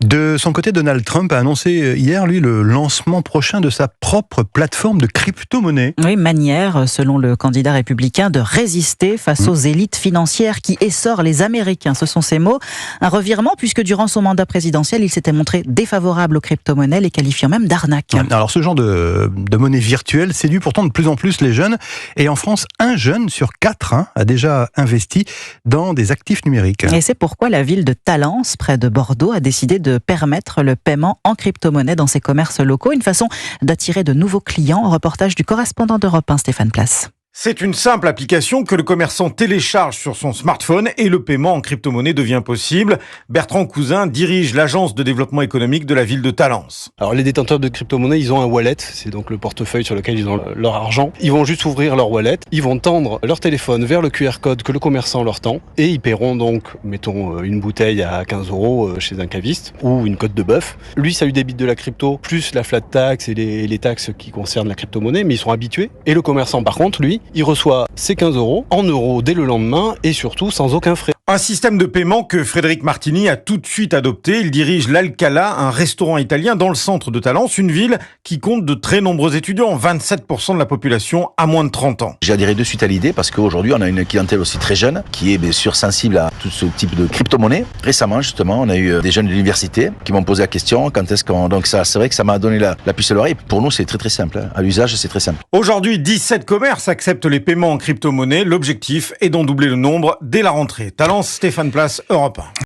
De son côté, Donald Trump a annoncé hier, lui, le lancement prochain de sa propre plateforme de crypto-monnaie. Oui, manière, selon le candidat républicain, de résister face aux élites financières qui essorent les Américains. Ce sont ses mots. Un revirement, puisque durant son mandat présidentiel, il s'était montré défavorable aux crypto-monnaies, les qualifiant même d'arnaque. Alors, ce genre de monnaie virtuelle séduit pourtant de plus en plus les jeunes. Et en France, 1 jeune sur 4 a déjà investi dans des actifs numériques. Et c'est pourquoi la ville de Talence, près de Bordeaux, a décidé de permettre le paiement en crypto-monnaie dans ses commerces locaux. Une façon d'attirer de nouveaux clients. Reportage du correspondant d'Europe 1, Stéphane Place. C'est une simple application que le commerçant télécharge sur son smartphone et le paiement en crypto-monnaie devient possible. Bertrand Cousin dirige l'agence de développement économique de la ville de Talence. Alors les détenteurs de crypto-monnaie, ils ont un wallet, c'est donc le portefeuille sur lequel ils ont leur argent. Ils vont juste ouvrir leur wallet, ils vont tendre leur téléphone vers le QR code que le commerçant leur tend et ils paieront donc, mettons, une bouteille à 15 € chez un caviste ou une côte de bœuf. Lui, ça lui débite de la crypto, plus la flat tax et les taxes qui concernent la crypto-monnaie, mais ils sont habitués. Et le commerçant, par contre, lui, il reçoit ses 15 € en euros dès le lendemain et surtout sans aucun frais. Un système de paiement que Frédéric Martini a tout de suite adopté. Il dirige l'Alcala, un restaurant italien dans le centre de Talence, une ville qui compte de très nombreux étudiants, 27% de la population à moins de 30 ans. J'ai adhéré de suite à l'idée parce qu'aujourd'hui on a une clientèle aussi très jeune qui est bien sûr sensible à tout ce type de crypto-monnaie. Récemment justement on a eu des jeunes de l'université qui m'ont posé la question quand est-ce qu'on... Donc ça, c'est vrai que ça m'a donné la puce à l'oreille. Pour nous c'est très simple, à l'usage c'est très simple. Aujourd'hui 17 commerces acceptent les paiements en crypto-monnaie. L'objectif est d'en doubler le nombre dès la rentrée. Stéphane Place, Europe 1.